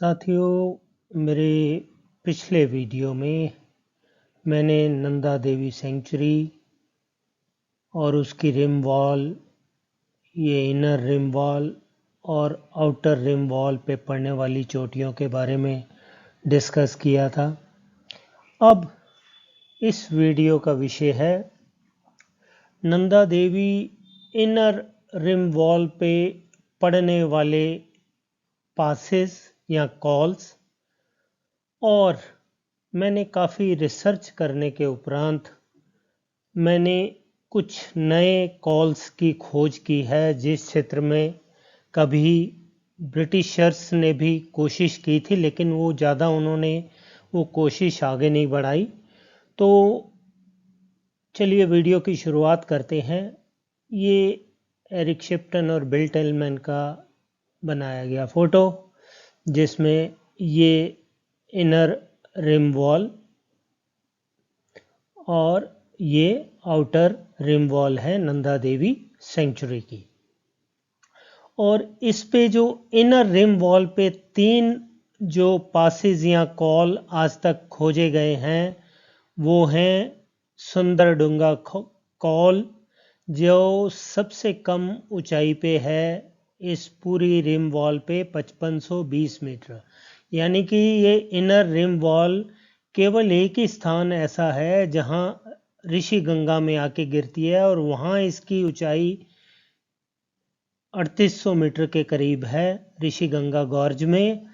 साथियों, मेरे पिछले वीडियो में मैंने नंदा देवी सेंचुरी और उसकी रिम वॉल, ये इनर रिम वॉल और आउटर रिम वॉल पे पड़ने वाली चोटियों के बारे में डिस्कस किया था। अब इस वीडियो का विषय है Nanda Devi inner rim wall पे पड़ने वाले पासेस या कॉल्स। और मैंने काफ़ी रिसर्च करने के उपरांत मैंने कुछ नए कॉल्स की खोज की है जिस क्षेत्र में कभी ब्रिटिशर्स ने भी कोशिश की थी, लेकिन वो ज़्यादा उन्होंने वो कोशिश आगे नहीं बढ़ाई। तो चलिए वीडियो की शुरुआत करते हैं। ये एरिक शिप्टन और बिल टेलमैन का बनाया गया फ़ोटो, जिसमें ये इनर रिम वॉल और ये आउटर रिम वॉल है नंदा देवी सेंचुरी की। और इस पे जो इनर रिम वॉल पे 3 जो पासेज या कॉल आज तक खोजे गए हैं वो हैं सुंदरडुंगा कॉल, जो सबसे कम ऊंचाई पे है इस पूरी रिम वॉल पे 5520 मीटर। यानी कि ये इनर रिम वॉल केवल एक ही स्थान ऐसा है जहां ऋषि गंगा में आके गिरती है और वहां इसकी ऊंचाई 3800 मीटर के करीब है ऋषि गंगा गॉर्ज में।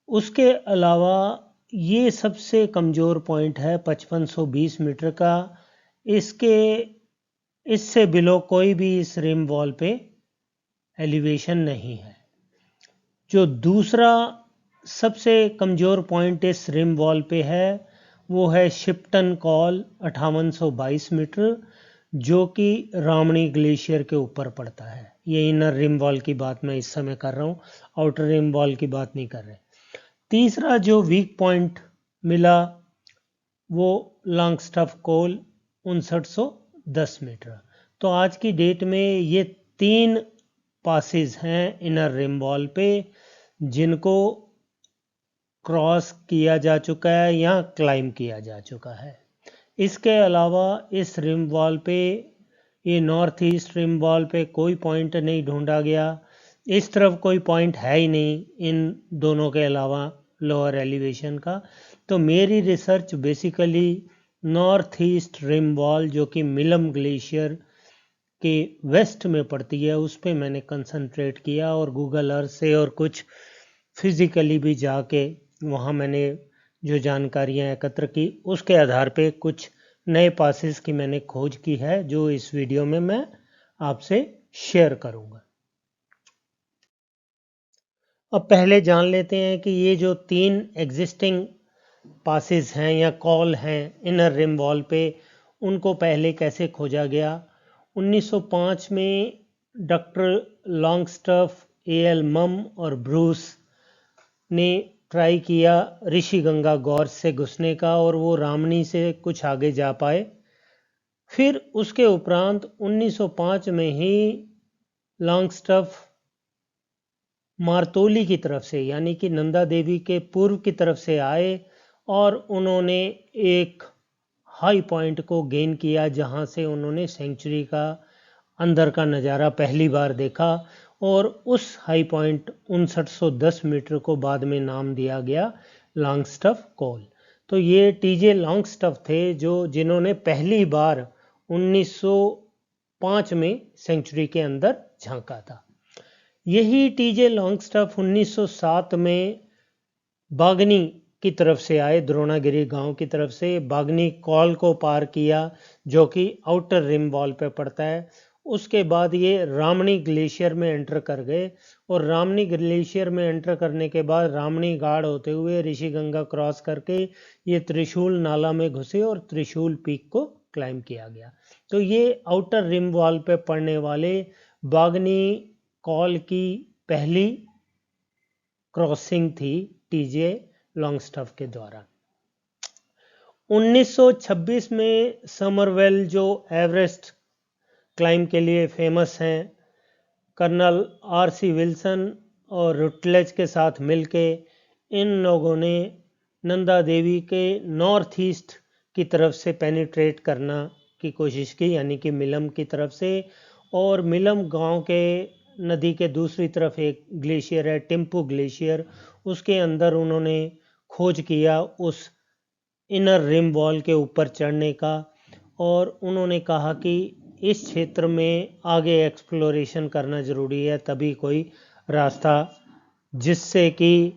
उसके अलावा ये सबसे कमज़ोर पॉइंट है 5520 मीटर का। इससे बिलो कोई भी इस रिम वॉल पे एलिवेशन नहीं है। जो दूसरा सबसे कमज़ोर पॉइंट इस रिम वॉल पे है वो है शिप्टन कॉल 5822 मीटर, जो कि रामणी ग्लेशियर के ऊपर पड़ता है। ये इनर रिम वॉल की बात मैं इस समय कर रहा हूँ, आउटर रिम वॉल की बात नहीं कर रहे। तीसरा जो वीक पॉइंट मिला वो लॉन्गस्टफ कॉल 5910 मीटर। तो आज की डेट में ये 3 पासेस हैं इनर रिम वॉल पे जिनको क्रॉस किया जा चुका है या क्लाइम किया जा चुका है। इसके अलावा इस रिम वॉल पे, ये नॉर्थ ईस्ट रिम वॉल पे कोई पॉइंट नहीं ढूंढा गया। इस तरफ कोई पॉइंट है ही नहीं इन दोनों के अलावा लोअर एलिवेशन का। तो मेरी research basically north east rim wall, जो कि मिलम ग्लेशियर के वेस्ट में पड़ती है, उस पर मैंने कंसंट्रेट किया और गूगल अर्थ से और कुछ फिजिकली भी जाके वहाँ मैंने जो जानकारियाँ एकत्र की उसके आधार पे कुछ नए पासेस की मैंने खोज की है, जो इस वीडियो में मैं आपसे शेयर करूँगा। अब पहले जान लेते हैं कि ये जो 3 एग्जिस्टिंग पासेस हैं या कॉल हैं इनर रिम वॉल पे, उनको पहले कैसे खोजा गया। 1905 में डॉक्टर लॉन्गस्टफ, एएल मम और ब्रूस ने ट्राई किया ऋषि गंगा गॉर्ज से घुसने का, और वो रामनी से कुछ आगे जा पाए। फिर उसके उपरांत 1905 में ही लॉन्गस्टफ मारतोली की तरफ से, यानी कि नंदा देवी के पूर्व की तरफ से आए और उन्होंने एक हाई पॉइंट को गेन किया जहां से उन्होंने सेंचुरी का अंदर का नज़ारा पहली बार देखा। और उस हाई पॉइंट 5910 मीटर को बाद में नाम दिया गया लॉन्गस्टफ कॉल। तो ये टीजे लॉन्गस्टफ थे जिन्होंने पहली बार 1905 में सेंचुरी के अंदर झांका था। यही टीजे लॉन्गस्टफ 1907 में बागनी की तरफ से आए, द्रोणागिरी गांव की तरफ से बागनी कॉल को पार किया जो कि आउटर रिम वॉल पे पड़ता है। उसके बाद ये रामनी ग्लेशियर में एंटर कर गए और रामनी ग्लेशियर में एंटर करने के बाद रामनी गाड़ होते हुए ऋषि गंगा क्रॉस करके ये त्रिशूल नाला में घुसे और त्रिशूल पीक को क्लाइम किया गया। तो ये आउटर रिम वॉल पे पड़ने वाले बागनी कॉल की पहली क्रॉसिंग थी टीजे लॉन्गस्टफ के द्वारा। 1926 में समरवेल, जो एवरेस्ट क्लाइम के लिए फेमस हैं, कर्नल आर सी विल्सन और रुटलेज के साथ मिलके इन लोगों ने नंदा देवी के नॉर्थ ईस्ट की तरफ से पेनिट्रेट करना की कोशिश की, यानी कि मिलम की तरफ से। और मिलम गांव के नदी के दूसरी तरफ एक ग्लेशियर है, टिम्पू ग्लेशियर, उसके अंदर उन्होंने खोज किया उस इनर रिम वॉल के ऊपर चढ़ने का। और उन्होंने कहा कि इस क्षेत्र में आगे एक्सप्लोरेशन करना ज़रूरी है, तभी कोई रास्ता, जिससे कि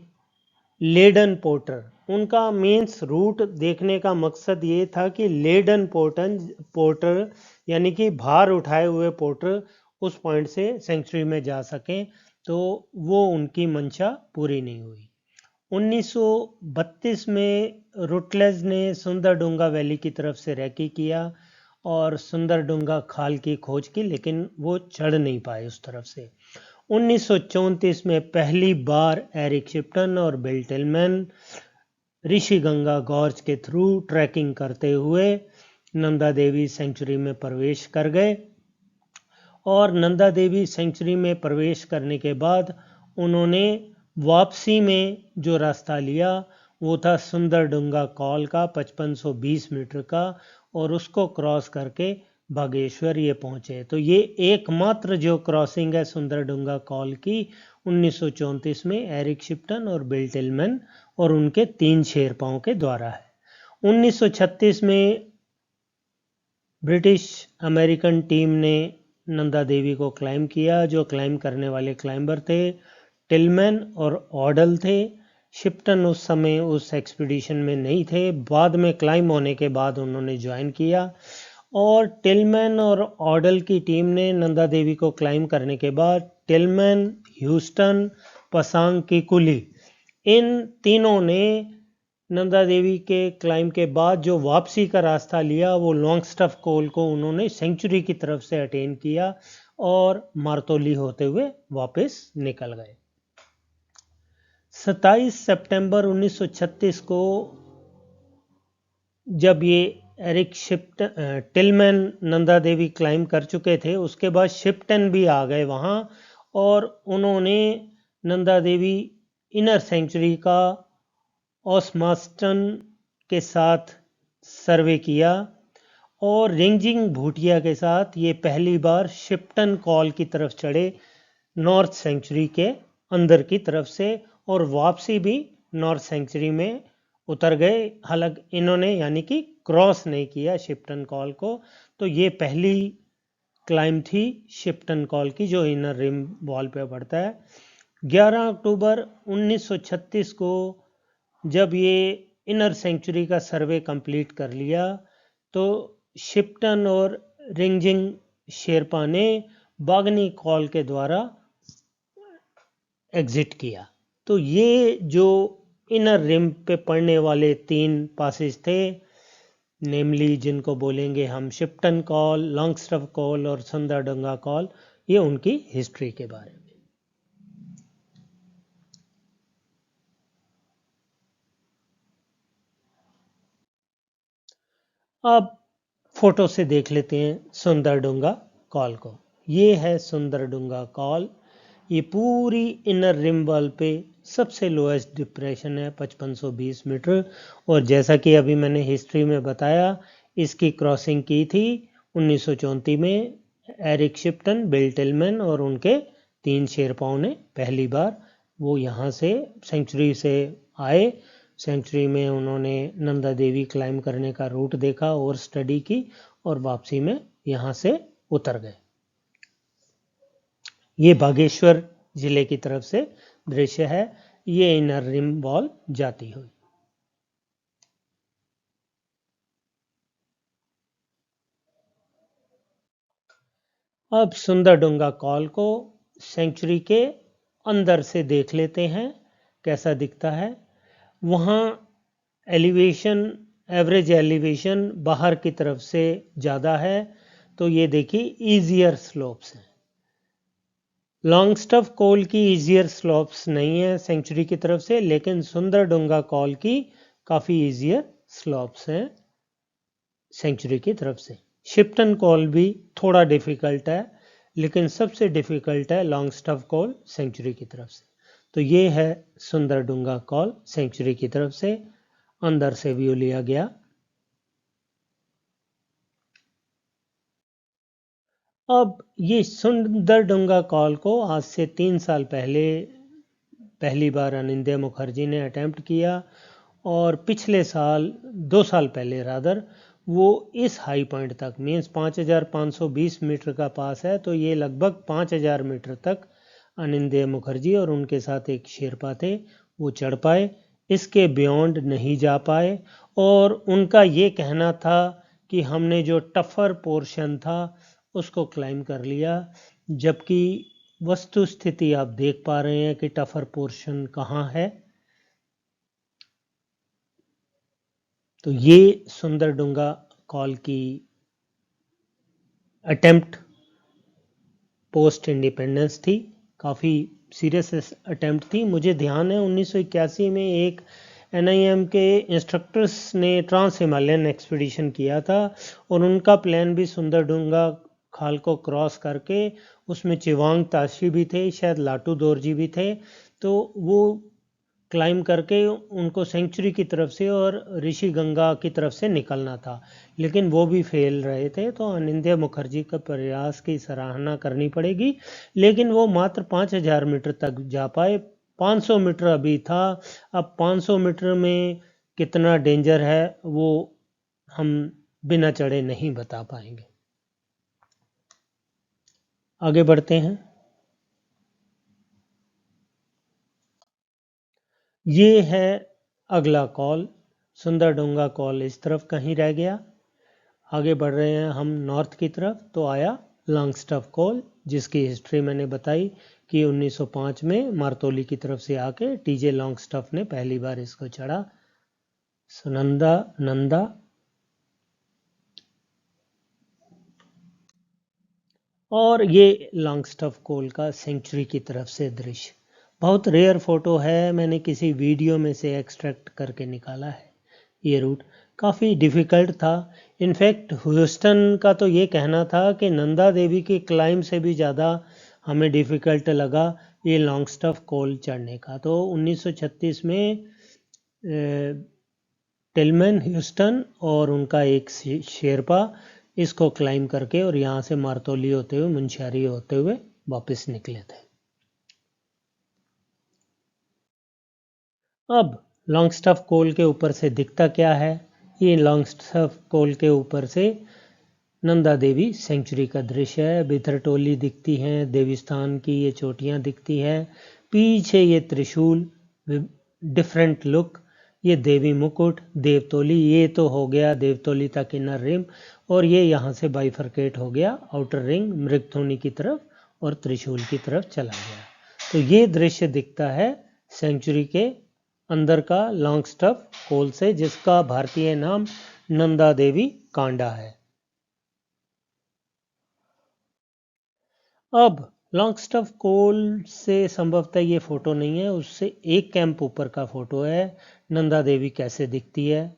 लेडन पोर्टर, उनका मेंस रूट देखने का मकसद ये था कि लेडन पोर्टर यानी कि भार उठाए हुए पोर्टर उस पॉइंट से सेंचुरी में जा सकें, तो वो उनकी मंशा पूरी नहीं हुई। 1932 में रुटलेज ने सुंदरडुंगा वैली की तरफ से रैकी किया और सुंदरडुंगा खाल की खोज की, लेकिन वो चढ़ नहीं पाए उस तरफ से। 1934 में पहली बार एरिक शिप्टन और बिल टिलमैन ऋषिगंगा गॉर्ज के थ्रू ट्रैकिंग करते हुए नंदा देवी सेंचुरी में प्रवेश कर गए। और नंदा देवी सेंचुरी में प्रवेश करने के बाद उन्होंने वापसी में जो रास्ता लिया वो था सुंदरडुंगा कॉल का 5520 मीटर का, और उसको क्रॉस करके बागेश्वर ये पहुंचे। तो ये एकमात्र जो क्रॉसिंग है सुंदरडुंगा कॉल की 1934 में एरिक शिप्टन और बिल टिलमैन और उनके 3 शेरपाओं के द्वारा है। 1936 में ब्रिटिश अमेरिकन टीम ने नंदा देवी को क्लाइम किया। जो क्लाइम करने वाले क्लाइंबर थे टिलमैन और ऑडल थे। शिप्टन उस समय उस एक्सपीडिशन में नहीं थे, बाद में क्लाइम होने के बाद उन्होंने ज्वाइन किया। और टिलमैन और ऑडल की टीम ने नंदा देवी को क्लाइम करने के बाद टिलमैन, ह्यूस्टन, पसांग की कुली, इन तीनों ने नंदा देवी के क्लाइम के बाद जो वापसी का रास्ता लिया वो लॉन्गस्टफ कोल को उन्होंने सेंचुरी की तरफ से अटेन किया और मार्तोली होते हुए वापस निकल गए। 27 सितंबर 1936 को जब ये Eric Tilman Nanda Devi climb कर चुके थे, उसके बाद शिप्टन भी आ गए वहाँ और उन्होंने नंदा देवी इनर सेंचुरी का ऑसमास्टन के साथ सर्वे किया और रिंगजिंग भूटिया के साथ ये पहली बार शिप्टन कॉल की तरफ चढ़े नॉर्थ सेंचुरी के अंदर की तरफ से, और वापसी भी नॉर्थ सेंचुरी में उतर गए। हालांकि इन्होंने यानी कि क्रॉस नहीं किया शिप्टन कॉल को। तो ये पहली क्लाइम थी शिप्टन कॉल की जो इनर रिम वॉल पे पड़ता है। 11 अक्टूबर 1936 को जब ये इनर सेंचुरी का सर्वे कंप्लीट कर लिया तो शिप्टन और रिंगजिंग शेरपा ने बागनी कॉल के द्वारा एग्जिट किया। तो ये जो इनर रिम पे पड़ने वाले 3 पासेज थे, नेमली जिनको बोलेंगे हम शिप्टन कॉल, लॉन्गस्टफ कॉल और सुंदरडुंगा कॉल, ये उनकी हिस्ट्री के बारे में। अब फोटो से देख लेते हैं सुंदरडुंगा कॉल को। ये है सुंदरडुंगा कॉल। ये पूरी इनर रिम वॉल पे सबसे लोएस्ट डिप्रेशन है 5520 मीटर। और जैसा कि अभी मैंने हिस्ट्री में बताया, इसकी क्रॉसिंग की थी 1934 में एरिक शिप्टन, बिल टिलमैन और उनके 3 शेरपाओं ने पहली बार। वो यहाँ से सेंचुरी से आए, सेंचुरी में उन्होंने नंदा देवी क्लाइम करने का रूट देखा और स्टडी की और वापसी में यहाँ से उतर गए। ये बागेश्वर जिले की तरफ से दृश्य है, ये इनर रिम वॉल जाती हुई। अब सुंदरडुंगा कॉल को सेंचुरी के अंदर से देख लेते हैं कैसा दिखता है। वहाँ एलिवेशन, एवरेज एलिवेशन बाहर की तरफ से ज़्यादा है, तो ये देखिए ईजियर स्लोप्स हैं। लॉन्गस्टफ कॉल की ईजियर स्लोप्स नहीं है सेंचुरी की तरफ से, लेकिन सुंदरडुंगा कॉल की काफ़ी ईजियर स्लोप्स हैं सेंचुरी की तरफ से। शिप्टन कॉल भी थोड़ा डिफ़िकल्ट है, लेकिन सबसे डिफ़िकल्ट है लॉन्गस्टफ कॉल सेंचुरी की तरफ से। तो ये है सुंदरडुंगा कॉल सेंचुरी की तरफ से, अंदर से व्यू लिया गया। अब ये सुंदरडुंगा कॉल को आज से 3 साल पहले पहली बार अनिंद्य मुखर्जी ने अटेम्प्ट किया, और पिछले साल 2 साल पहले रादर वो इस हाई पॉइंट तक मीन्स 5520 मीटर का पास है, तो ये लगभग 5000 मीटर तक अनिंद्य मुखर्जी और उनके साथ एक शेरपा थे वो चढ़ पाए, इसके बियॉन्ड नहीं जा पाए। और उनका ये कहना था कि हमने जो टफर पोर्शन था उसको क्लाइम कर लिया, जबकि वस्तु स्थिति आप देख पा रहे हैं कि टफर पोर्शन कहाँ है। तो ये सुंदरडुंगा कॉल की अटेम्प्ट पोस्ट इंडिपेंडेंस थी, काफ़ी सीरियस अटेम्प्ट थी। मुझे ध्यान है 1981 में एक NIM के इंस्ट्रक्टर्स ने ट्रांस हिमालयन एक्सपीडिशन किया था, और उनका प्लान भी सुंदरडुंगा खाल को क्रॉस करके, उसमें चिवांग ताशी भी थे, शायद लाटू दोरजी भी थे, तो वो क्लाइम करके उनको सेंचुरी की तरफ से और ऋषि गंगा की तरफ से निकलना था, लेकिन वो भी फेल रहे थे। तो अनिंद्य मुखर्जी का प्रयास की सराहना करनी पड़ेगी, लेकिन वो मात्र 5000 मीटर तक जा पाए। 500 मीटर अभी था, अब 500 मीटर में कितना डेंजर है वो हम बिना चढ़े नहीं बता पाएंगे। आगे बढ़ते हैं। ये है अगला कॉल, सुंदरडुंगा कॉल इस तरफ कहीं रह गया। आगे बढ़ रहे हैं हम नॉर्थ की तरफ, तो आया लॉन्गस्टफ कॉल, जिसकी हिस्ट्री मैंने बताई कि 1905 में मारतोली की तरफ से आके TJ लॉन्गस्टफ ने पहली बार इसको चढ़ा। सुनंदा नंदा, और ये लॉन्गस्टफ कॉल का सेंचुरी की तरफ से दृश्य, बहुत रेयर फोटो है, मैंने किसी वीडियो में से एक्सट्रैक्ट करके निकाला है। ये रूट काफ़ी डिफ़िकल्ट था। इनफैक्ट ह्यूस्टन का तो ये कहना था कि नंदा देवी की क्लाइम से भी ज़्यादा हमें डिफ़िकल्ट लगा ये लॉन्गस्टफ कॉल चढ़ने का। तो 1936 में टिलमैन, ह्यूस्टन और उनका एक शेरपा इसको क्लाइम करके और यहाँ से मारतोली होते हुए मुंशियारी होते हुए वापस निकले थे। अब लॉन्गस्टफ कोल के ऊपर से दिखता क्या है? ये लॉन्गस्टफ कोल के ऊपर से नंदा देवी सेंचुरी का दृश्य है। बिथरटोली दिखती हैं, देवीस्थान की ये चोटियाँ दिखती हैं, पीछे ये त्रिशूल, डिफरेंट लुक, ये देवी मुकुट, देवतोली, ये तो हो गया देवतोली तक इनर रिम, और ये यहाँ से बाइफरकेट हो गया आउटर रिंग मृगथोनी की तरफ और त्रिशूल की तरफ चला गया। तो ये दृश्य दिखता है सेंचुरी के अंदर का लॉन्गस्टफ कोल से, जिसका भारतीय नाम नंदा देवी कांडा है। अब लॉन्गस्टफ कोल से संभवतः ये फोटो नहीं है, उससे एक कैंप ऊपर का फोटो है। नंदा देवी कैसे दिखती है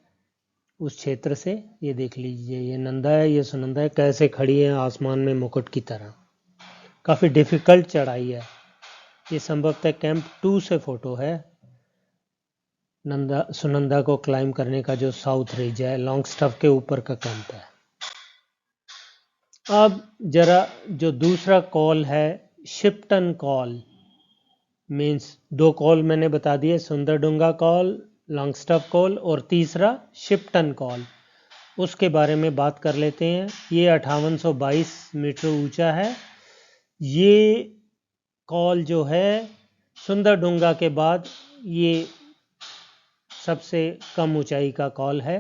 उस क्षेत्र से, ये देख लीजिए, ये नंदा है, ये सुनंदा है, कैसे खड़ी है आसमान में मुकुट की तरह। काफ़ी डिफ़िकल्ट चढ़ाई है। ये संभवतः कैंप 2 से फोटो है, नंदा सुनंदा को क्लाइम करने का जो साउथ रिज है, लॉन्गस्टफ के ऊपर का कैंप है। अब जरा जो दूसरा कॉल है शिप्टन कॉल, मीन्स 2 कॉल मैंने बता दिए, सुंदरडुंगा कॉल, लॉन्गस्टफ कॉल, और तीसरा शिप्टन कॉल, उसके बारे में बात कर लेते हैं। ये 5822 मीटर ऊंचा है। ये कॉल जो है सुंदरडुंगा के बाद ये सबसे कम ऊंचाई का कॉल है।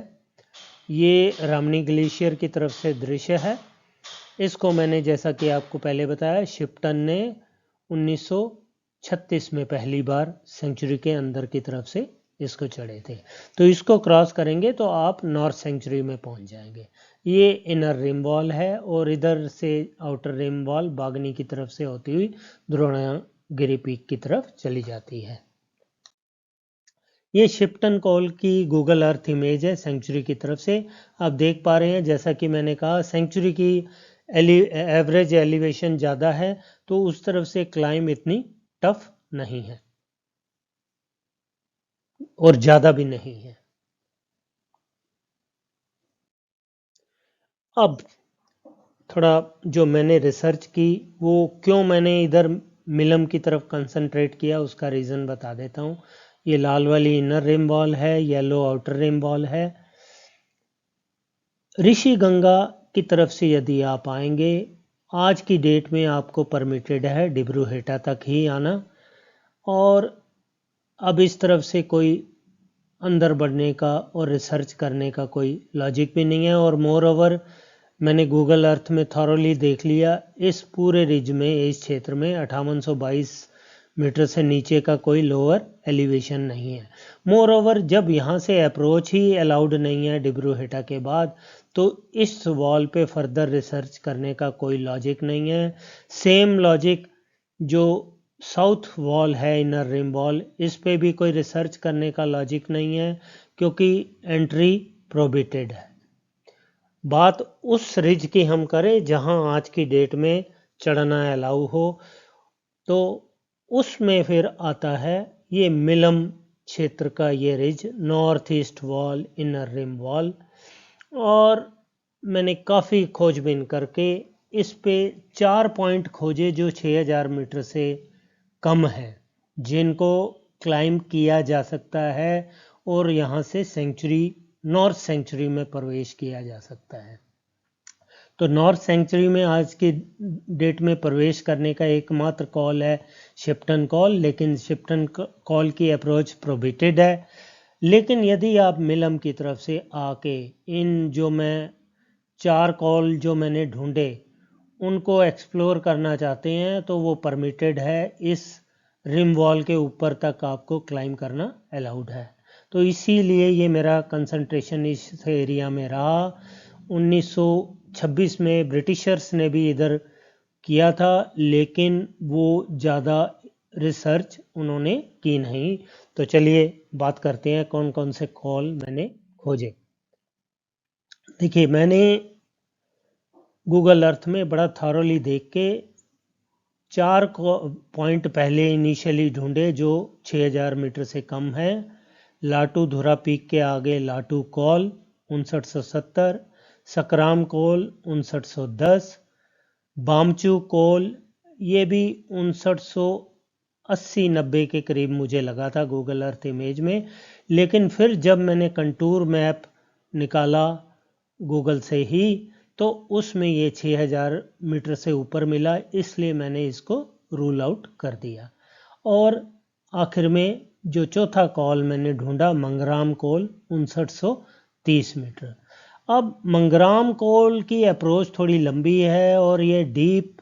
ये रामनी ग्लेशियर की तरफ से दृश्य है। इसको मैंने जैसा कि आपको पहले बताया, शिप्टन ने 1936 में पहली बार सेंचुरी के अंदर की तरफ से इसको चढ़े थे। तो इसको क्रॉस करेंगे तो आप नॉर्थ सेंचुरी में पहुंच जाएंगे। ये इनर रिम वॉल है, और इधर से आउटर रिम वॉल बागनी की तरफ से होती हुई द्रोणागिरी पीक की तरफ चली जाती है। ये शिप्टन कॉल की गूगल अर्थ इमेज है सेंचुरी की तरफ से। आप देख पा रहे हैं, जैसा कि मैंने कहा, सेंचुरी की एवरेज एलिवेशन ज़्यादा है, तो उस तरफ से क्लाइम इतनी टफ नहीं है। और ज़्यादा भी नहीं है। अब थोड़ा जो मैंने रिसर्च की, वो क्यों मैंने इधर मिलम की तरफ कंसंट्रेट किया, उसका रीज़न बता देता हूँ। ये लाल वाली इनर रिम वॉल है, येलो आउटर रिम वॉल है। ऋषि गंगा की तरफ से यदि आप आएंगे, आज की डेट में आपको परमिटेड है डिब्रूहेटा तक ही आना, और अब इस तरफ से कोई अंदर बढ़ने का और रिसर्च करने का कोई लॉजिक भी नहीं है। और मोर ओवर मैंने गूगल अर्थ में थॉरोली देख लिया, इस पूरे रिज में, इस क्षेत्र में 5822 मीटर से नीचे का कोई लोअर एलिवेशन नहीं है। मोर ओवर जब यहाँ से अप्रोच ही अलाउड नहीं है डिब्रूहेटा के बाद, तो इस वॉल पे फर्दर रिसर्च करने का कोई लॉजिक नहीं है। सेम लॉजिक जो साउथ वॉल है, इनर रिम वॉल, इस पे भी कोई रिसर्च करने का लॉजिक नहीं है, क्योंकि एंट्री प्रोहिबिटेड है। बात उस रिज की हम करें जहां आज की डेट में चढ़ना अलाउ हो, तो उसमें फिर आता है ये मिलम क्षेत्र का ये ridge, north east wall, inner rim wall. और मैंने काफ़ी खोजबीन करके इस पे 4 पॉइंट खोजे जो 6000 मीटर से कम है, जिनको क्लाइंब किया जा सकता है और यहाँ से सेंचुरी, नॉर्थ सेंचुरी में प्रवेश किया जा सकता है। तो नॉर्थ सेंचुरी में आज की डेट में प्रवेश करने का एकमात्र कॉल है शिप्टन कॉल, लेकिन शिप्टन कॉल की अप्रोच प्रोहिबिटेड है। लेकिन यदि आप मिलम की तरफ से आके इन जो मैं 4 कॉल जो मैंने ढूंढे उनको एक्सप्लोर करना चाहते हैं, तो वो परमिटेड है। इस रिम वॉल के ऊपर तक आपको क्लाइम करना अलाउड है। तो इसीलिए ये मेरा कंसंट्रेशन इस एरिया में रहा। 1926 में ब्रिटिशर्स ने भी इधर किया था, लेकिन वो ज़्यादा रिसर्च उन्होंने की नहीं। तो चलिए बात करते हैं कौन कौन से कॉल मैंने खोजे। देखिए, मैंने गूगल अर्थ में बड़ा थॉरोली देख के 4 पॉइंट पहले इनिशियली ढूंढे जो 6000 मीटर से कम है। लाटू धुरा पीक के आगे लाटू कॉल 5970, सकराम कॉल 5910, बामचू कॉल ये भी 5980-90 के करीब मुझे लगा था गूगल अर्थ इमेज में। लेकिन फिर जब मैंने कंटूर मैप निकाला गूगल से ही, तो उसमें ये 6000 मीटर से ऊपर मिला, इसलिए मैंने इसको रूल आउट कर दिया। और आखिर में जो चौथा कॉल मैंने ढूंढा, मंगराम कॉल 5930 मीटर। अब मंगराम कॉल की अप्रोच थोड़ी लंबी है और ये deep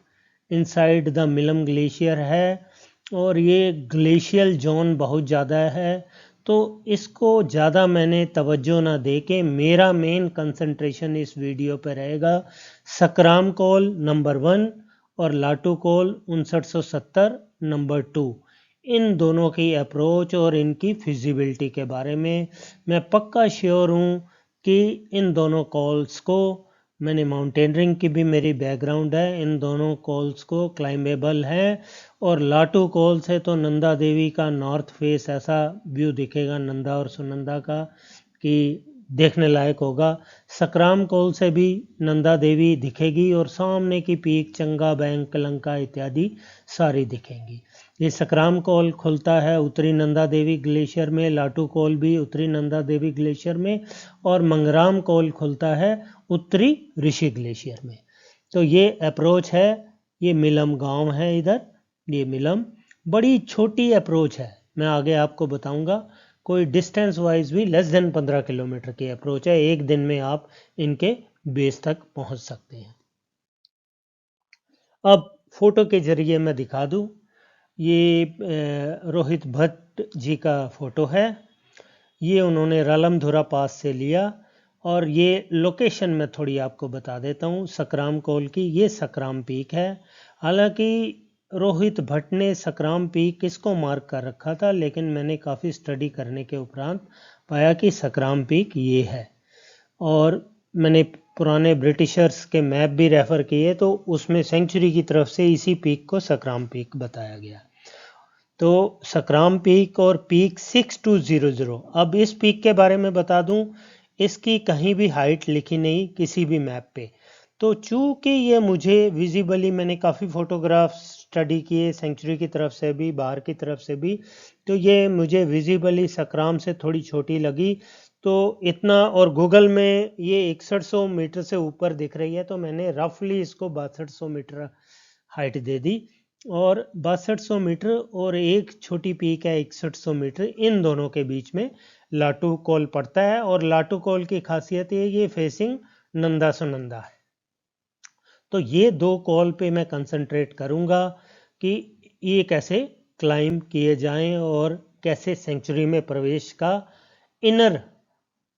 inside the Milam glacier है, और ये ग्लेशियल जोन बहुत ज़्यादा है, तो इसको ज़्यादा मैंने तवज्जो ना दे के मेरा मेन कंसंट्रेशन इस वीडियो पर रहेगा सकराम कॉल नंबर 1 और लाटू कॉल 5970 नंबर 2। इन दोनों की अप्रोच और इनकी फिजिबिलिटी के बारे में मैं पक्का श्योर हूँ कि इन दोनों कॉल्स को, मैंने माउंटेनरिंग की भी मेरी बैकग्राउंड है, इन दोनों कॉल्स को क्लाइंबेबल है। और लाटू कॉल से तो नंदा देवी का नॉर्थ फेस ऐसा व्यू दिखेगा नंदा और सुनंदा का कि देखने लायक होगा। सकराम कॉल से भी नंदा देवी दिखेगी और सामने की पीक चंगा बैंक कलंका इत्यादि सारी दिखेंगी। ये सकराम कॉल खुलता है उत्तरी नंदा देवी ग्लेशियर में, लाटू कॉल भी उत्तरी नंदा देवी ग्लेशियर में, और मंगराम कॉल खुलता है उत्तरी ऋषि ग्लेशियर में। तो ये अप्रोच है, ये मिलम गांव है इधर, ये मिलम बड़ी छोटी अप्रोच है, मैं आगे आपको बताऊंगा। कोई डिस्टेंस वाइज भी लेस देन 15 किलोमीटर की अप्रोच है, एक दिन में आप इनके बेस तक पहुंच सकते हैं। अब फोटो के जरिए मैं दिखा दूं, ये रोहित भट्ट जी का फोटो है, ये उन्होंने रलमधुरा पास से लिया। और ये लोकेशन मैं थोड़ी आपको बता देता हूँ सकराम कॉल की, ये सकराम पीक है। हालांकि रोहित भट्ट ने सकराम पीक किसको मार्क कर रखा था, लेकिन मैंने काफ़ी स्टडी करने के उपरांत पाया कि सकराम पीक ये है। और मैंने पुराने ब्रिटिशर्स के मैप भी रेफ़र किए, तो उसमें सेंचुरी की तरफ से इसी पीक को सकराम पीक बताया गया। तो सकराम पीक और पीक 6200। अब इस पीक के बारे में बता दूं, इसकी कहीं भी हाइट लिखी नहीं किसी भी मैप पे। तो चूंकि ये मुझे विजिबली, मैंने काफ़ी फ़ोटोग्राफ स्टडी किए सेंचुरी की तरफ से भी बाहर की तरफ से भी, तो ये मुझे विजिबली सकराम से थोड़ी छोटी लगी। तो इतना, और गूगल में ये 6100 मीटर से ऊपर दिख रही है, तो मैंने रफली इसको 6200 मीटर हाइट दे दी। और 6200 मीटर और एक छोटी पीक है 6100 मीटर, इन दोनों के बीच में लाटू कॉल पड़ता है। और लाटू कॉल की खासियत ये फेसिंग नंदा सुनंदा है। तो ये दो कॉल पे मैं कंसंट्रेट करूंगा कि ये कैसे क्लाइंब किए जाएं और कैसे सेंचुरी में प्रवेश का, इनर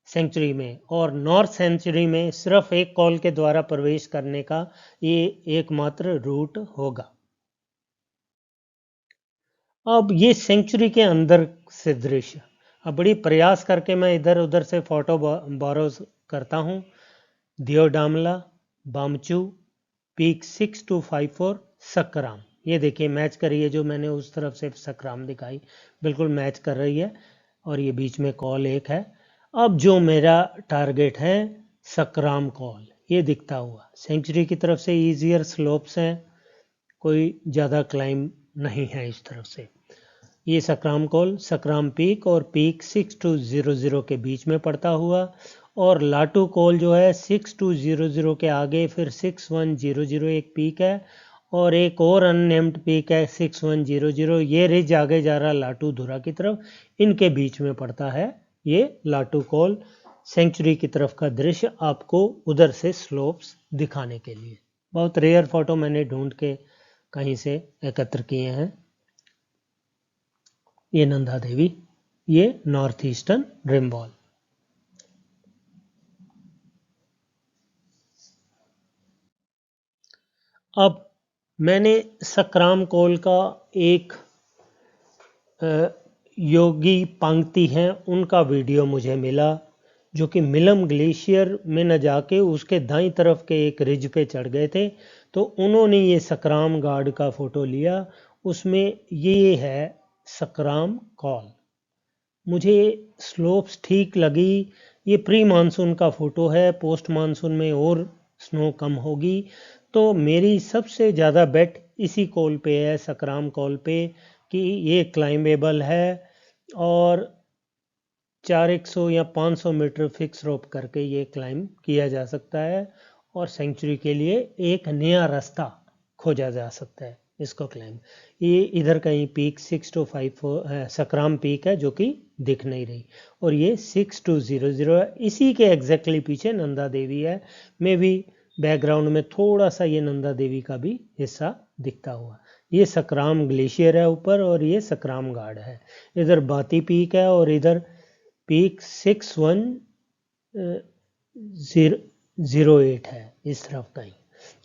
सेंचुरी में और नॉर्थ सेंचुरी में सिर्फ एक कॉल के द्वारा प्रवेश करने का ये एकमात्र रूट होगा। अब ये सेंचुरी के अंदर से दृश्य, अब बड़ी प्रयास करके मैं इधर उधर से फोटो बोरो करता हूँ। दियोडामला, बामचू, पीक 6254, सकराम। ये देखिए मैच करिए, जो मैंने उस तरफ से सकराम दिखाई बिल्कुल मैच कर रही है, और ये बीच में कॉल एक है। अब जो मेरा टारगेट है सकराम कॉल, ये दिखता हुआ सेंचुरी की तरफ से ईजियर स्लोप्स हैं, कोई ज़्यादा क्लाइंब नहीं है इस तरफ से। ये सकराम कॉल, सकराम पीक और पीक 6200 के बीच में पड़ता हुआ, और लाटू कॉल जो है 6200 के आगे फिर 6100 एक पीक है, और एक और अननेम्ड पीक है 6100। ये रिज आगे जा रहा लाटू धुरा की तरफ, इनके बीच में पड़ता है ये लाटू कॉल। सेंचुरी की तरफ का दृश्य आपको उधर से स्लोप्स दिखाने के लिए। बहुत रेयर फोटो मैंने ढूंढ के कहीं से एकत्र किए हैं। ये नंदा देवी, ये नॉर्थ ईस्टर्न रिम वॉल। अब मैंने सकराम कॉल का एक योगी पंक्ति हैं उनका वीडियो मुझे मिला, जो कि मिलम ग्लेशियर में न जाके उसके दाईं तरफ के एक रिज पे चढ़ गए थे। तो उन्होंने ये सकराम गार्ड का फोटो लिया, उसमें ये है सकराम कॉल। मुझे स्लोप्स ठीक लगी। ये प्री मानसून का फ़ोटो है, पोस्ट मानसून में और स्नो कम होगी। तो मेरी सबसे ज़्यादा बेट इसी कॉल पे है, सकराम कॉल पे, कि ये क्लाइंबेबल है और 400 या 500 मीटर फिक्स रोप करके ये क्लाइंब किया जा सकता है, और सेंचुरी के लिए एक नया रास्ता खोजा जा सकता है इसको क्लाइंब। ये इधर कहीं पीक 6254 सकराम पीक है, जो कि दिख नहीं रही, और ये 6200 है। इसी के एग्जैक्टली पीछे नंदा देवी है। मे भी बैकग्राउंड में थोड़ा सा ये नंदा देवी का भी हिस्सा दिखता हुआ। ये सकराम ग्लेशियर है ऊपर, और ये सकराम गार्ड है। इधर बाती पीक है, और इधर पीक 6108 है इस तरफ कहीं,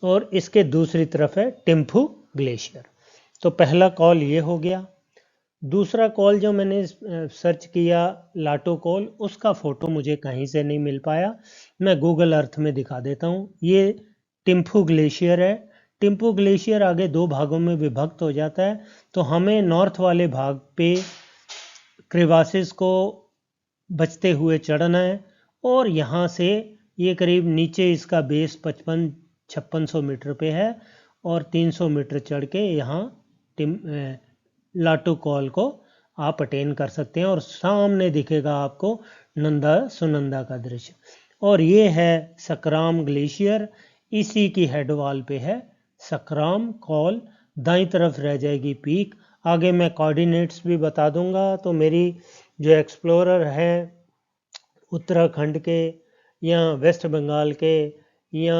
और इसके दूसरी तरफ है टिम्फू ग्लेशियर। तो पहला कॉल ये हो गया। दूसरा कॉल जो मैंने सर्च किया लाटो कॉल, उसका फ़ोटो मुझे कहीं से नहीं मिल पाया। मैं गूगल अर्थ में दिखा देता हूँ। ये टिम्फू ग्लेशियर है। टिम्फू ग्लेशियर आगे दो भागों में विभक्त हो जाता है। तो हमें नॉर्थ वाले भाग पे क्रिवासिस को बचते हुए चढ़ना है, और यहाँ से ये करीब नीचे इसका बेस 55-5600 मीटर पे है, और 300 मीटर चढ़ के यहाँ लाटू कॉल को आप अटेन कर सकते हैं, और सामने दिखेगा आपको नंदा सुनंदा का दृश्य। और ये है सकराम ग्लेशियर, इसी की हेड वॉल पे है सकराम कॉल। दाईं तरफ रह जाएगी पीक। आगे मैं कोऑर्डिनेट्स भी बता दूंगा। तो मेरी जो एक्सप्लोरर हैं उत्तराखंड के या वेस्ट बंगाल के या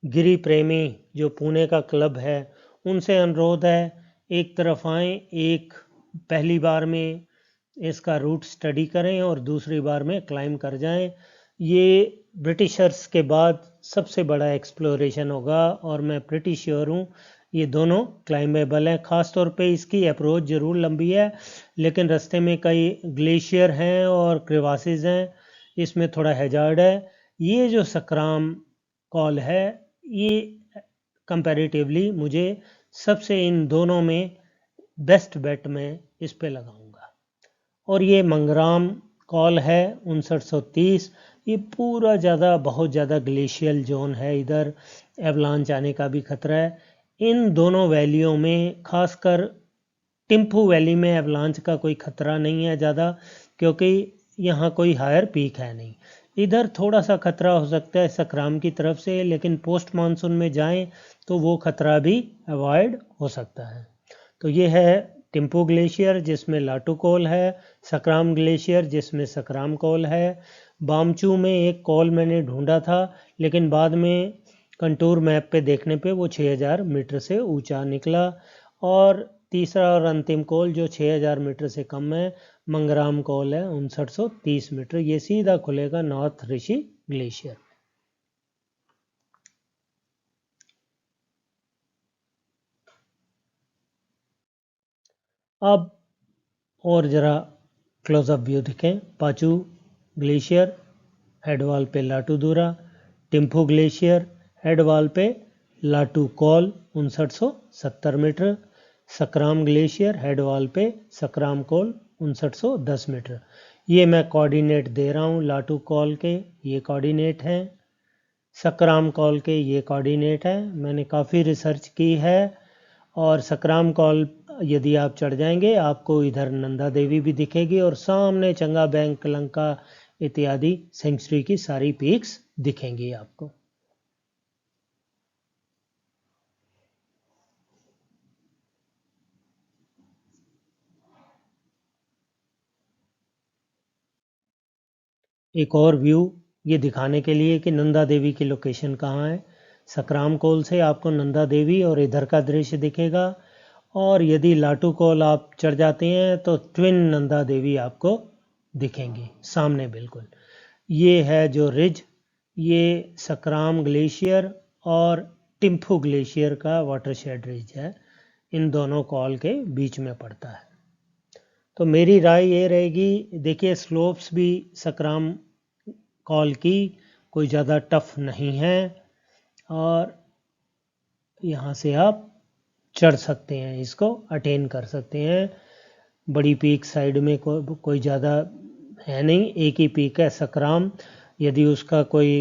गिरी प्रेमी जो पुणे का क्लब है, उनसे अनुरोध है एक तरफ आएँ, एक पहली बार में इसका रूट स्टडी करें और दूसरी बार में क्लाइंब कर जाएं। ये ब्रिटिशर्स के बाद सबसे बड़ा एक्सप्लोरेशन होगा, और मैं प्रिटी श्योर हूँ ये दोनों क्लाइंबेबल हैं। ख़ास तौर पे इसकी अप्रोच ज़रूर लंबी है, लेकिन रास्ते में कई ग्लेशियर हैं और क्रिवासिस हैं, इसमें थोड़ा हैजार्ड है। ये जो सकराम कॉल है, ये कंपैरेटिवली मुझे सबसे इन दोनों में बेस्ट बेट मैं इस पे लगाऊंगा। और ये मंगराम कॉल है 5930। ये पूरा बहुत ज़्यादा ग्लेशियल जोन है, इधर एवलांच आने का भी खतरा है। इन दोनों वैलियों में खासकर टिम्फू वैली में एवलांच का कोई खतरा नहीं है ज़्यादा, क्योंकि यहाँ कोई हायर पीक है नहीं। इधर थोड़ा सा खतरा हो सकता है सकराम की तरफ से, लेकिन पोस्ट मानसून में जाएं तो वो खतरा भी अवॉइड हो सकता है। तो ये है टिम्पू ग्लेशियर जिसमें लाटू कॉल है, सकराम ग्लेशियर जिसमें सकराम कॉल है। बामचू में एक कॉल मैंने ढूंढा था, लेकिन बाद में कंटूर मैप पे देखने पे वो 6000 मीटर से ऊंचा निकला। और तीसरा और अंतिम कॉल जो 6000 मीटर से कम है, मंगराम कॉल है 5930 मीटर। ये सीधा खुलेगा नॉर्थ ऋषि ग्लेशियर। अब और ज़रा क्लोजअप व्यू दिखें। पाचू ग्लेशियर हेडवाल पे लाटू दूरा, टिम्फू ग्लेशियर हेडवाल पे लाटू कॉल 5970 मीटर, सकराम ग्लेशियर हेडवाल पे सकराम कॉल 5910 मीटर। ये मैं कोऑर्डिनेट दे रहा हूँ लाटू कॉल के, ये कोऑर्डिनेट हैं। सकराम कॉल के ये कोऑर्डिनेट है। मैंने काफ़ी रिसर्च की है। और सकराम कॉल यदि आप चढ़ जाएंगे आपको इधर नंदा देवी भी दिखेगी, और सामने चंगा बैंक, लंका इत्यादि सेंचुरी की सारी पीक्स दिखेंगी आपको। एक और व्यू ये दिखाने के लिए कि नंदा देवी की लोकेशन कहाँ है। सकराम कोल से आपको नंदा देवी और इधर का दृश्य दिखेगा। और यदि लाटू कोल आप चढ़ जाते हैं तो ट्विन नंदा देवी आपको दिखेंगी सामने बिल्कुल। ये है जो रिज, ये सकराम ग्लेशियर और टिम्फू ग्लेशियर का वाटरशेड रिज है, इन दोनों कॉल के बीच में पड़ता है। तो मेरी राय ये रहेगी, देखिए स्लोप्स भी सकराम कॉल की कोई ज़्यादा टफ नहीं है, और यहाँ से आप चढ़ सकते हैं, इसको अटेन कर सकते हैं। बड़ी पीक साइड में कोई ज़्यादा है नहीं, एक ही पीक है सकराम। यदि उसका कोई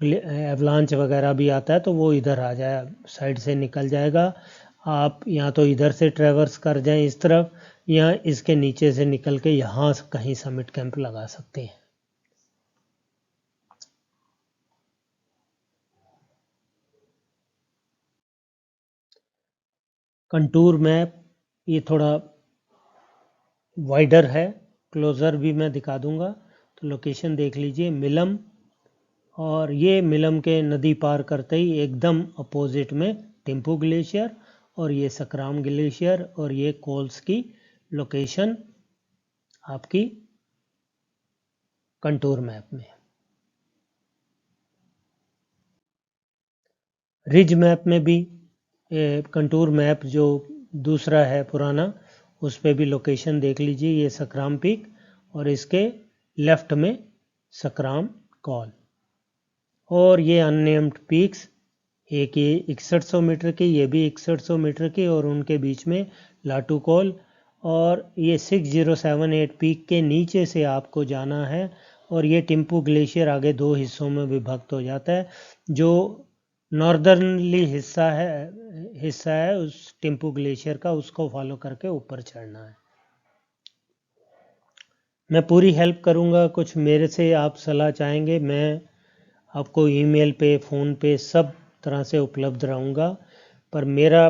एवलांच वगैरह भी आता है तो वो इधर आ जाए, साइड से निकल जाएगा। आप या तो इधर से ट्रेवर्स कर जाएं इस तरफ, या इसके नीचे से निकल के यहाँ कहीं समिट कैंप लगा सकते हैं। कंटूर मैप ये थोड़ा वाइडर है, क्लोज़र भी मैं दिखा दूंगा। तो लोकेशन देख लीजिए, मिलम, और ये मिलम के नदी पार करते ही एकदम अपोजिट में टिम्पू ग्लेशियर, और ये सकराम ग्लेशियर, और ये कोल्स की लोकेशन आपकी कंटूर मैप में। रिज मैप में भी कंटूर मैप जो दूसरा है पुराना, उस पर भी लोकेशन देख लीजिए। ये सकराम पीक और इसके लेफ्ट में सकराम कॉल, और ये अननेम्ड पीक्स, एक ये 6100 मीटर की, ये भी 6100 मीटर की, और उनके बीच में लाटू कॉल। और ये 6078 पीक के नीचे से आपको जाना है, और ये टिम्पू ग्लेशियर आगे दो हिस्सों में विभक्त हो जाता है। जो नॉर्दर्नली हिस्सा है उस टिम्पू ग्लेशियर का, उसको फॉलो करके ऊपर चढ़ना है। मैं पूरी हेल्प करूंगा। कुछ मेरे से आप सलाह चाहेंगे, मैं आपको ईमेल पे, फ़ोन पे सब तरह से उपलब्ध रहूँगा। पर मेरा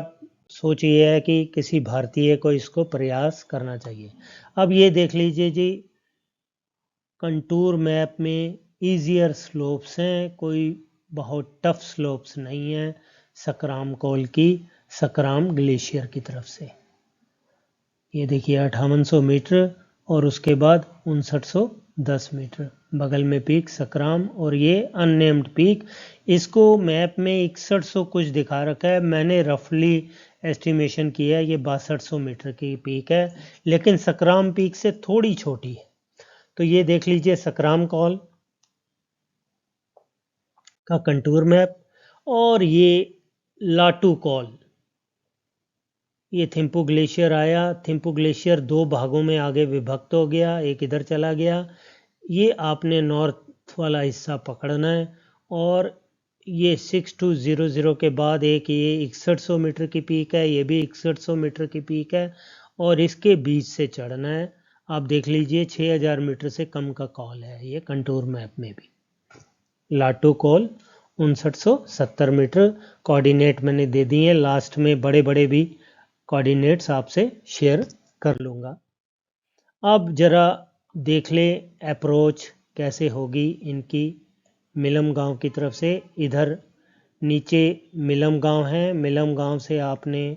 सोच ये है कि किसी भारतीय को इसको प्रयास करना चाहिए। अब ये देख लीजिए जी, कंटूर मैप में ईजियर स्लोप्स हैं, कोई बहुत टफ स्लोप्स नहीं हैं सकराम कॉल की, सकराम ग्लेशियर की तरफ से। ये देखिए 5800 मीटर, और उसके बाद 5910 मीटर बगल में पीक सकराम, और ये अननेम्ड पीक। इसको मैप में 6100 कुछ दिखा रखा है, मैंने रफली एस्टिमेशन किया है ये 6200 मीटर की पीक है, लेकिन सकराम पीक से थोड़ी छोटी है। तो ये देख लीजिए सकराम कॉल का कंटूर मैप, और ये लाटू कॉल, ये थिम्पू ग्लेशियर आया। थिम्पू ग्लेशियर 2 भागों में आगे विभक्त हो गया, एक इधर चला गया। ये आपने नॉर्थ वाला हिस्सा पकड़ना है और ये 6200 के बाद एक ये 6100 मीटर की पीक है, ये भी 6100 मीटर की पीक है और इसके बीच से चढ़ना है। आप देख लीजिए 6000 मीटर से कम का कॉल है ये कंटूर मैप में भी। लाटू कॉल 5970 मीटर। कोऑर्डिनेट मैंने दे दिए हैं, लास्ट में बड़े बड़े भी कोऑर्डिनेट्स आपसे शेयर कर लूँगा। अब ज़रा देख ले अप्रोच कैसे होगी इनकी। मिलम गांव की तरफ से इधर नीचे मिलम गांव है, मिलम गांव से आपने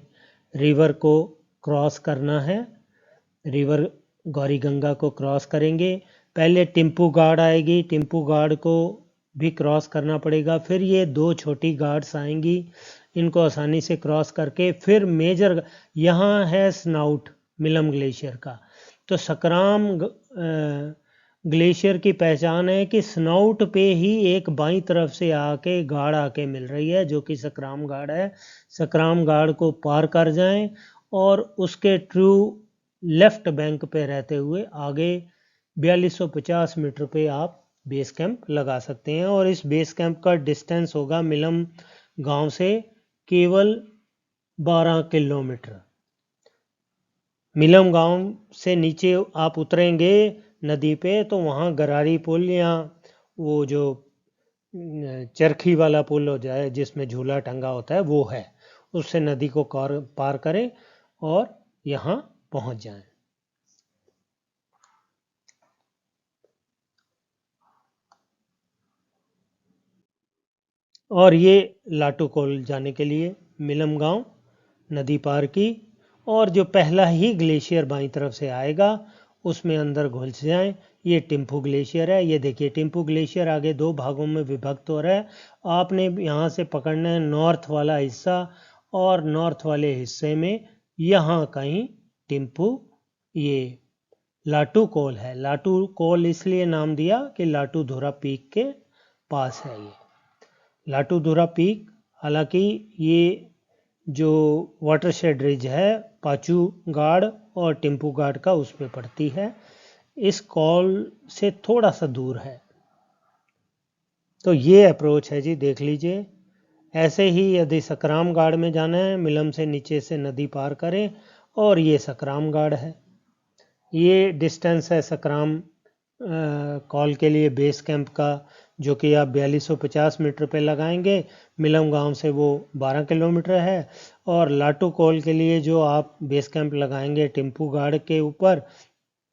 रिवर को क्रॉस करना है। रिवर गौरी गंगा को क्रॉस करेंगे, पहले टिम्पू गार्ड आएगी, टिम्पू गार्ड को भी क्रॉस करना पड़ेगा। फिर ये 2 छोटी गार्ड्स आएंगी, इनको आसानी से क्रॉस करके फिर मेजर यहाँ है स्नाउट मिलम ग्लेशियर का। तो सकराम ग्लेशियर की पहचान है कि स्नाउट पे ही एक बाईं तरफ से आके गाड़ आके मिल रही है जो कि सकराम गाड़ है। सकराम गाड़ को पार कर जाएं और उसके ट्रू लेफ्ट बैंक पे रहते हुए आगे 4250 मीटर पे आप बेस कैंप लगा सकते हैं और इस बेस कैंप का डिस्टेंस होगा मिलम गांव से केवल 12 किलोमीटर। मिलम गांव से नीचे आप उतरेंगे नदी पे तो वहाँ गरारी पुल या वो जो चरखी वाला पुल हो जाए जिसमें झूला टंगा होता है वो है, उससे नदी को पार करें और यहाँ पहुँच जाएं। और ये लाटू कोल जाने के लिए मिलम गांव नदी पार की और जो पहला ही ग्लेशियर बाईं तरफ से आएगा उसमें अंदर घुस जाएं। ये टिम्पू ग्लेशियर है, ये देखिए टिम्पू ग्लेशियर आगे 2 भागों में विभक्त हो रहा है। आपने यहाँ से पकड़ना है नॉर्थ वाला हिस्सा और नॉर्थ वाले हिस्से में यहाँ कहीं टिम्पू ये लाटू कोल है। लाटू कोल इसलिए नाम दिया कि लाटू धुरा पीक के पास है ये लाटू धुरा पीक। हालांकि ये जो वाटरशेड रिज है पाचू गाड़ और टिम्पू गाड़ का उस पर पड़ती है, इस कॉल से थोड़ा सा दूर है। तो ये अप्रोच है जी, देख लीजिए। ऐसे ही यदि सकराम गाड़ में जाना है मिलम से नीचे से नदी पार करें और ये सकराम गाड़ है। ये डिस्टेंस है सकराम कॉल के लिए बेस कैंप का जो कि आप 4250 मीटर पे लगाएंगे। मिलम गांव से वो 12 किलोमीटर है और लाटू कॉल के लिए जो आप बेस कैंप लगाएंगे टिम्पू गाड़ के ऊपर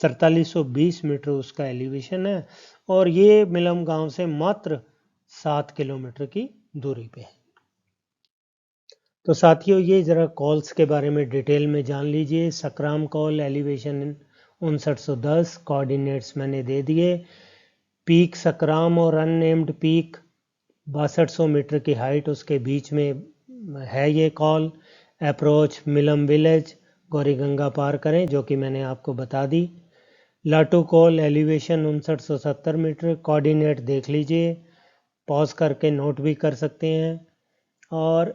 4320 मीटर उसका एलिवेशन है और ये मिलम गांव से मात्र 7 किलोमीटर की दूरी पे है। तो साथियों ये ज़रा कॉल्स के बारे में डिटेल में जान लीजिए। सकराम कॉल एलिवेशन 5910, कोऑर्डिनेट्स मैंने दे दिए। पीक सकराम और अननेम्ड पीक 6200 मीटर की हाइट उसके बीच में है ये col. Approach Milam village, Gori Ganga पार करें जो कि मैंने आपको बता दी। Latu col elevation 5970 metre, coordinate देख लीजिए, पॉज करके नोट भी कर सकते हैं। और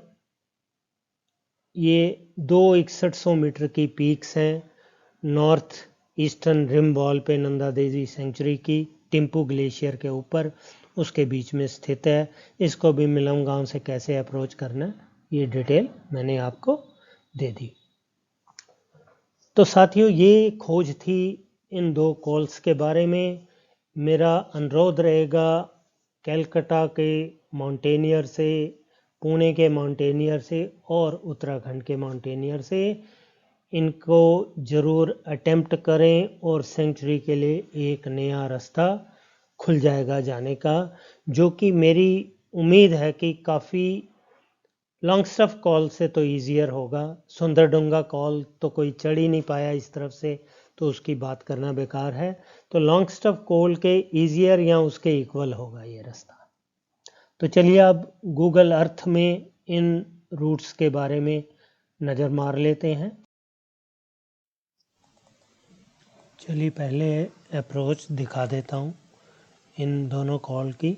ये 6100 मीटर की पीक्स हैं नॉर्थ ईस्टर्न रिम वॉल पे नंदा देवी सेंचुरी की टिम्पू ग्लेशियर के ऊपर उसके बीच में स्थित है। इसको भी मिलम गांव से कैसे अप्रोच करना है ये डिटेल मैंने आपको दे दी। तो साथियों ये खोज थी इन 2 कॉल्स के बारे में। मेरा अनुरोध रहेगा कलकत्ता के माउंटेनियर से, पुणे के माउंटेनियर से और उत्तराखंड के माउंटेनियर से इनको ज़रूर अटेम्प्ट करें और सेंचुरी के लिए एक नया रास्ता खुल जाएगा जाने का, जो कि मेरी उम्मीद है कि काफ़ी लॉन्गस्टफ कॉल से तो ईजियर होगा। सुंदरडुंगा कॉल तो कोई चढ़ ही नहीं पाया इस तरफ से, तो उसकी बात करना बेकार है। तो लॉन्गस्टफ कॉल के ईजियर या उसके इक्वल होगा ये रास्ता। तो चलिए अब गूगल अर्थ में इन रूट्स के बारे में नज़र मार लेते हैं। चलिए पहले अप्रोच दिखा देता हूँ इन दोनों कॉल की।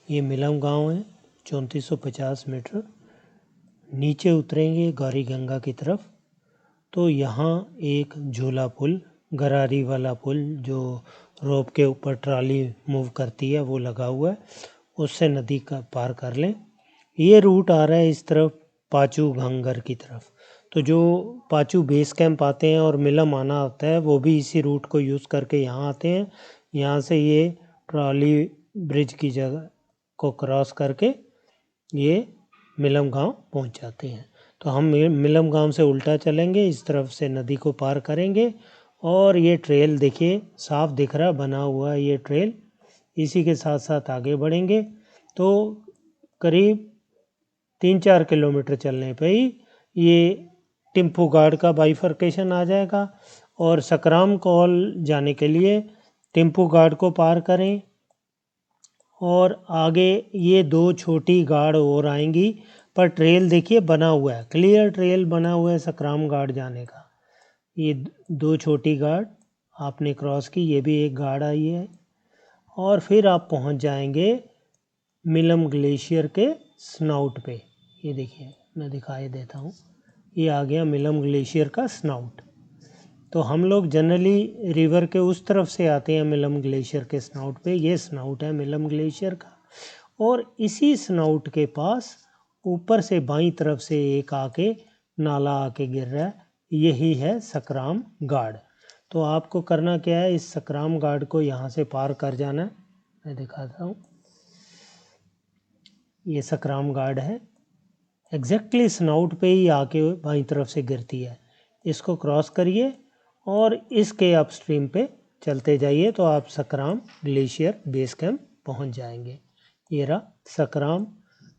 ये मिलम गांव है 3450 मीटर, नीचे उतरेंगे गौरी गंगा की तरफ तो यहाँ एक झूला पुल, गरारी वाला पुल जो रोप के ऊपर ट्राली मूव करती है वो लगा हुआ है, उससे नदी का पार कर लें। ये रूट आ रहा है इस तरफ पाचू घंगर की तरफ। तो जो पाचू बेस कैंप आते हैं और मिलम आना होता है वो भी इसी रूट को यूज़ करके यहाँ आते हैं। यहाँ से ये ट्रॉली ब्रिज की जगह को क्रॉस करके ये मिलम गांव पहुँच जाते हैं। तो हम मिलम गांव से उल्टा चलेंगे, इस तरफ से नदी को पार करेंगे और ये ट्रेल देखिए साफ दिख रहा बना हुआ है ये ट्रेल। इसी के साथ साथ आगे बढ़ेंगे तो करीब 3-4 किलोमीटर चलने पे ही ये टिम्पू गाड़ का बाइफर्केशन आ जाएगा और सकराम कॉल जाने के लिए टिम्पू गाड़ को पार करें और आगे ये 2 छोटी गाड़ और आएंगी। पर ट्रेल देखिए बना हुआ है, क्लियर ट्रेल बना हुआ है सकराम गाड़ जाने का। ये 2 छोटी गाड़ आपने क्रॉस की, ये भी एक गाड़ आई है और फिर आप पहुंच जाएंगे मिलम ग्लेशियर के स्नाउट पे। ये देखिए मैं दिखाई देता हूँ, ये आ गया मिलम ग्लेशियर का स्नाउट। तो हम लोग जनरली रिवर के उस तरफ से आते हैं मिलम ग्लेशियर के स्नाउट पे। ये स्नाउट है मिलम ग्लेशियर का और इसी स्नाउट के पास ऊपर से बाईं तरफ से एक आके नाला आके गिर रहा है, यही है सकराम गाड़। तो आपको करना क्या है, इस सकराम गाड़ को यहाँ से पार कर जाना है। मैं दिखाता हूँ, ये सकराम गाड़ है, एग्जैक्टली स्नाउट पे ही आके बाईं तरफ से गिरती है। इसको क्रॉस करिए और इसके अपस्ट्रीम पे चलते जाइए तो आप सकराम ग्लेशियर बेस कैंप पहुंच जाएंगे। ये रहा सकराम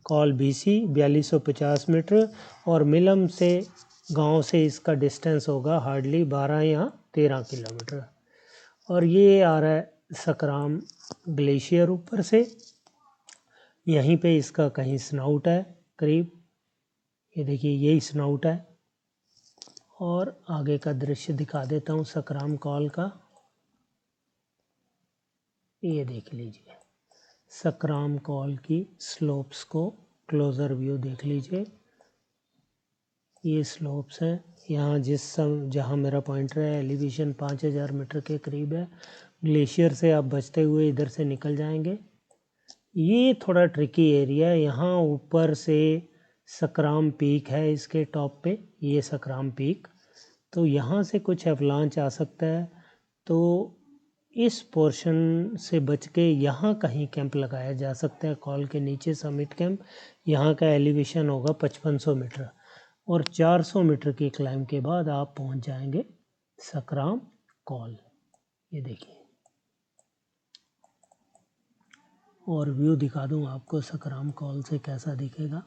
कॉल BC 4250 मीटर और मिलम से गांव से इसका डिस्टेंस होगा हार्डली 12 या 13 किलोमीटर। और ये आ रहा है सकराम ग्लेशियर ऊपर से, यहीं पे इसका कहीं स्नाउट है करीब, ये देखिए यही स्नाउट है। और आगे का दृश्य दिखा देता हूँ सकराम कॉल का, ये देख लीजिए सकराम कॉल की स्लोप्स को क्लोज़र व्यू देख लीजिए। ये स्लोप्स हैं, यहाँ जहाँ मेरा पॉइंटर है एलिवेशन 5000 मीटर के करीब है। ग्लेशियर से आप बचते हुए इधर से निकल जाएंगे। ये थोड़ा ट्रिकी एरिया है, यहाँ ऊपर से सकराम पीक है, इसके टॉप पे ये सकराम पीक, तो यहाँ से कुछ एवलांच आ सकता है। तो इस पोर्शन से बच के यहाँ कहीं कैंप लगाया जा सकता है कॉल के नीचे समिट कैंप। यहाँ का एलिवेशन होगा 5500 मीटर और 400 मीटर की क्लाइंब के बाद आप पहुँच जाएंगे सकराम कॉल। ये देखिए और व्यू दिखा दूँ आपको सकराम कॉल से कैसा दिखेगा।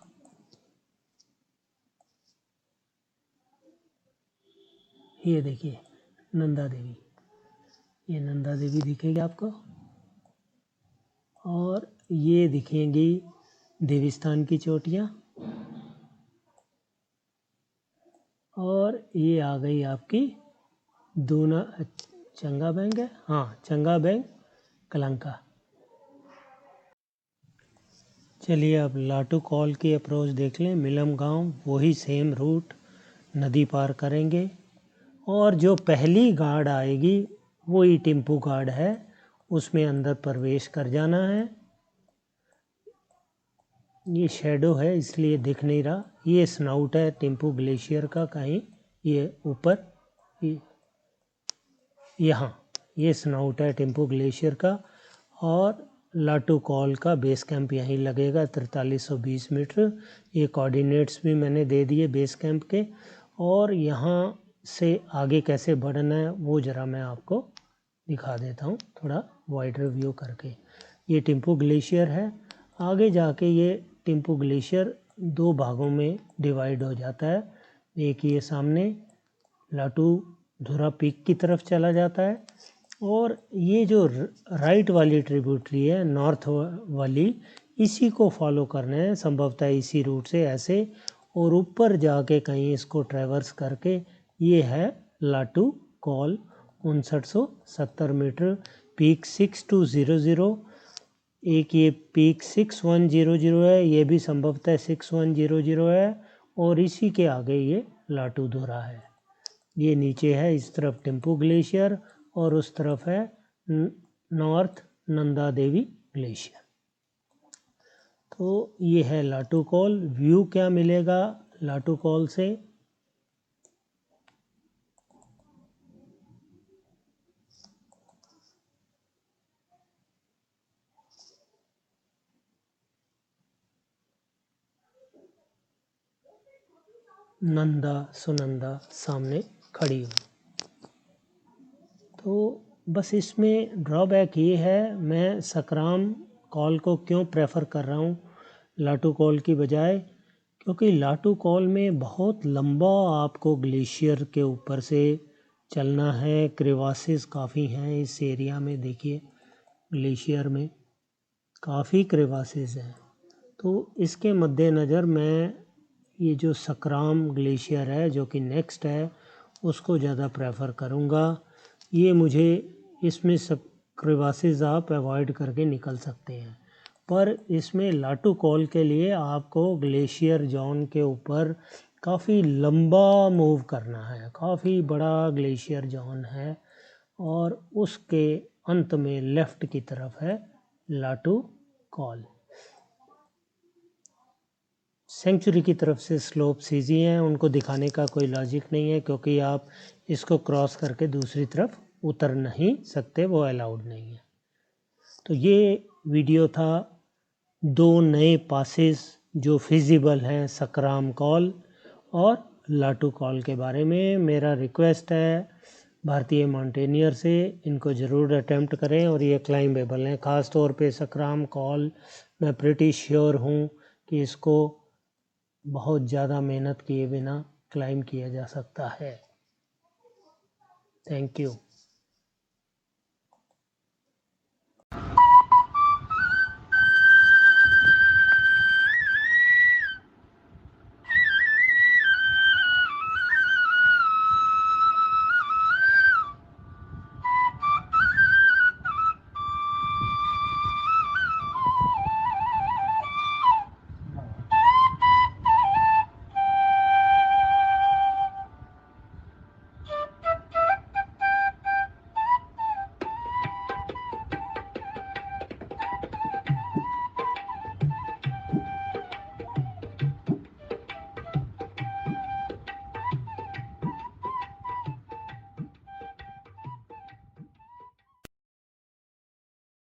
ये देखिए नंदा देवी, ये नंदा देवी दिखेगी आपको और ये दिखेंगी देवीस्थान की चोटियाँ और ये आ गई आपकी दूना चंगा बैंग है, हाँ चंगा बैंग कलंका। चलिए अब लाटू कॉल की अप्रोच देख लें। मिलम गांव वही सेम रूट नदी पार करेंगे और जो पहली गार्ड आएगी वही टिम्पू गार्ड है, उसमें अंदर प्रवेश कर जाना है। ये शेडो है इसलिए दिख नहीं रहा, ये स्नाउट है टिम्पू ग्लेशियर का कहीं ये ऊपर, यहाँ ये स्नाउट है टिम्पू ग्लेशियर का और लाटू कॉल का बेस कैंप यहीं लगेगा 4320 मीटर। ये कोऑर्डिनेट्स भी मैंने दे दिए बेस कैंप के और यहाँ से आगे कैसे बढ़ना है वो ज़रा मैं आपको दिखा देता हूँ थोड़ा वाइडर व्यू करके। ये टिम्पू ग्लेशियर है, आगे जाके ये टिम्पू ग्लेशियर 2 भागों में डिवाइड हो जाता है। एक ये सामने लाटू धुरा पीक की तरफ चला जाता है और ये जो राइट वाली ट्रिब्यूटरी है नॉर्थ वाली, इसी को फॉलो करना है संभवतः इसी रूट से ऐसे और ऊपर जाके कहीं इसको ट्रैवर्स करके ये है लाटू कॉल 5970 मीटर पीक 6200। एक ये पीक 6100 है, ये भी संभवतः 6100 है और इसी के आगे ये लाटू धुरा है। ये नीचे है, इस तरफ टिम्पू ग्लेशियर और उस तरफ है नॉर्थ नंदा देवी ग्लेशियर। तो ये है लाटूकॉल। व्यू क्या मिलेगा लाटूकॉल से? नंदा सुनंदा सामने खड़ी हुई। तो बस इसमें ड्रॉबैक ये है, मैं सकराम कॉल को क्यों प्रेफर कर रहा हूँ लाटू कॉल की बजाय, क्योंकि लाटू कॉल में बहुत लंबा आपको ग्लेशियर के ऊपर से चलना है। क्रेवासेस काफ़ी हैं इस एरिया में, देखिए ग्लेशियर में काफ़ी क्रेवासेस हैं। तो इसके मद्देनज़र मैं ये जो सकराम ग्लेशियर है जो कि नेक्स्ट है उसको ज़्यादा प्रेफर करूँगा। ये मुझे इसमें सब क्रेवासेस आप अवॉइड करके निकल सकते हैं, पर इसमें लाटू कॉल के लिए आपको ग्लेशियर जोन के ऊपर काफ़ी लंबा मूव करना है। काफ़ी बड़ा ग्लेशियर जोन है और उसके अंत में लेफ़्ट की तरफ है लाटू कॉल। सेंचुरी की तरफ से स्लोप्स ईजी हैं, उनको दिखाने का कोई लॉजिक नहीं है क्योंकि आप इसको क्रॉस करके दूसरी तरफ उतर नहीं सकते, वो अलाउड नहीं है। तो ये वीडियो था 2 नए पासेस जो फिजिबल हैं सकराम कॉल और लाटू कॉल के बारे में। मेरा रिक्वेस्ट है भारतीय माउंटेनियर से, इनको ज़रूर अटेम्प्ट करें और ये क्लाइंबेबल हैं। ख़ास तौर पे सकराम कॉल मैं प्रिटी श्योर हूँ कि इसको बहुत ज़्यादा मेहनत किए बिना क्लाइंब किया जा सकता है। Thank you.